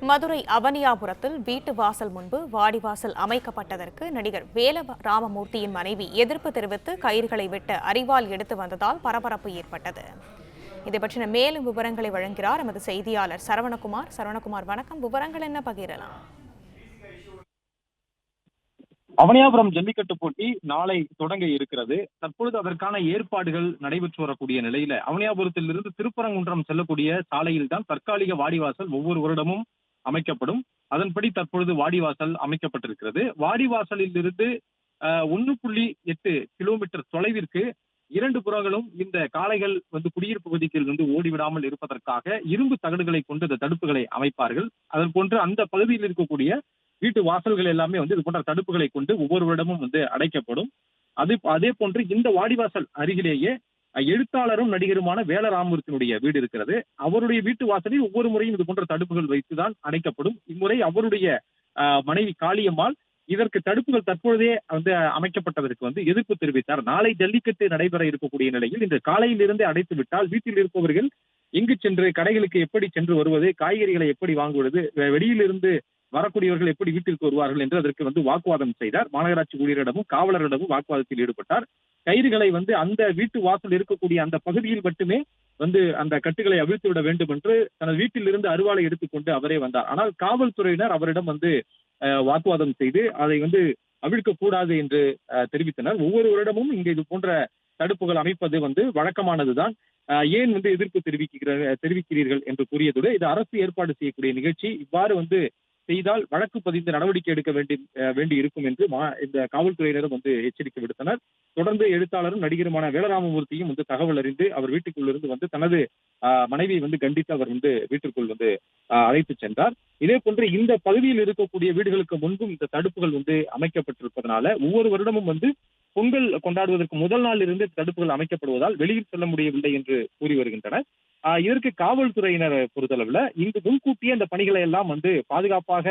மதுரை அவனியாபுரத்தில் வீட்டு வாசல் முன்பு வாடிவாசல் அமைக்கப்பட்டதற்கு நடிகர் வேல ராமமூர்த்தியின் மனைவி எதிர்ப்பு தெரிவித்து கயிறுகளை விட்டு அரிவாள் எடுத்து வந்ததால் பரபரப்பு ஏற்பட்டது. இதை பற்றின மேலும் விவரங்களை வழங்குகிறார் எமது செய்தியாளர் சரவணகுமார். சரவணகுமார், வணக்கம். விவரங்கள் என்ன பகிரலாம்? அவனியாபுரம் ஜல்லிக்கட்டு போட்டி நாளை தொடங்க இருக்கிறது. தற்பொழுது அதற்கான ஏற்பாடுகள் நடைபெற்று வரக்கூடிய நிலையில அவனியாபுரத்தில் இருந்து திருப்பரங்குன்றம் செல்லக்கூடிய சாலையில் தான் தற்காலிக வாடிவாசல் ஒவ்வொரு வருடமும் அமைக்கப்படும். அதன்படி தற்பொழுது வாடிவாசல் அமைக்கப்பட்டிருக்கிறது. வாடிவாசலில் இருந்து 1.8 கிலோமீட்டர் தொலைவிற்கு இரண்டு புறங்களும் இந்த காளைகள் குடியிருப்பு பகுதிக்கு ஓடிவிடாமல் இருப்பதற்காக இரும்பு தகடுகளை கொண்டு இந்த தடுப்புகளை அமைப்பார்கள். அதன் போன்று அந்த பகுதியில் இருக்கக்கூடிய வீட்டு வாசல்கள் எல்லாமே இது போன்ற தடுப்புகளை கொண்டு ஒவ்வொரு வருடமும் அடைக்கப்படும். அதே போன்று இந்த வாடிவாசல் அருகிலேயே எழுத்தாளரும் நடிகருமான வேல ராமமூர்த்தியினுடைய வீடு இருக்கிறது. அவருடைய வீட்டு வாசலில் ஒவ்வொரு முறையும் இது போன்ற தடுப்புகள் வைத்துதான் அடைக்கப்படும். இம்முறை அவருடைய மனைவி காளியம்மாள் இதற்கு தடுப்புகள் தற்பொழுதே அமைக்கப்பட்டதற்கு எதிர்ப்பு தெரிவித்தார். நாளை ஜல்லிக்கட்டு நடைபெற இருக்கக்கூடிய நிலையில் இந்த காலையில் இருந்தே அடைத்து விட்டால் வீட்டில் இருப்பவர்கள் எங்கு சென்று கடைகளுக்கு எப்படி சென்று வருவது, காய்கறிகளை எப்படி வாங்குவது, வெளியிலிருந்து வரக்கூடியவர்கள் எப்படி வீட்டிற்கு வருவார்கள் என்று அதற்கு வாக்குவாதம் செய்தார். மாநகராட்சி ஊழியரிடமும் காவலரிடமும் வாக்குவாதத்தில் ஈடுபட்டார். கயிறுகளை அந்த வீட்டு வாசல் இருக்கக்கூடிய அந்த பகுதியில் மட்டுமே அந்த கட்டுகளை அவிழ்த்து விட வேண்டும் என்று தனது வீட்டில் இருந்து அருவாளை எடுத்துக்கொண்டு அவரே வந்தார். ஆனால் காவல்துறையினர் அவரிடம் வாக்குவாதம் செய்து அதை அவிழ்க்க கூடாது என்று தெரிவித்தனர். ஒவ்வொரு வருடமும் இங்க இது போன்ற தடுப்புகள் அமைப்பது வழக்கமானதுதான். ஏன் எதிர்ப்பு தெரிவிக்கிறீர்கள் என்று கூறியதோடு இது அரசு ஏற்பாடு செய்யக்கூடிய நிகழ்ச்சி, இவ்வாறு செய்தால் வழக்கு பதிந்து நடவடிக்கை எடுக்க வேண்டி இருக்கும் என்று இந்த காவல்துறையினரும் எச்சரிக்கை விடுத்தனர். தொடர்ந்து எழுத்தாளரும் நடிகருமான வேல ராமமூர்த்தியும் தகவல் அறிந்து அவர் வீட்டுக்குள் இருந்து தனது மனைவியை கண்டித்து அவர் வீட்டிற்குள் அழைத்து சென்றார். இதே போன்று இந்த பகுதியில் இருக்கக்கூடிய வீடுகளுக்கு முன்பும் இந்த தடுப்புகள் அமைக்கப்பட்டிருப்பதனால ஒவ்வொரு வருடமும் பொங்கல் கொண்டாடுவதற்கு முதல் நாள் இருந்து தடுப்புகள் அமைக்கப்படுவதால் வெளியில் செல்ல முடியவில்லை என்று கூறி வருகின்றனர். இதற்கு காவல்துறையினர் பொறுத்தளவுல இங்கு முன்கூட்டியே இந்த பணிகளை எல்லாம் பாதுகாப்பாக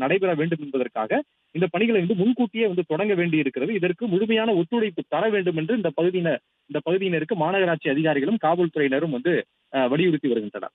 நடைபெற வேண்டும் என்பதற்காக இந்த பணிகளை முன்கூட்டியே தொடங்க வேண்டி இருக்கிறது. இதற்கு முழுமையான ஒத்துழைப்பு தர வேண்டும் என்று இந்த பகுதியினருக்கு மாநகராட்சி அதிகாரிகளும் காவல்துறையினரும் வலியுறுத்தி வருகின்றனர்.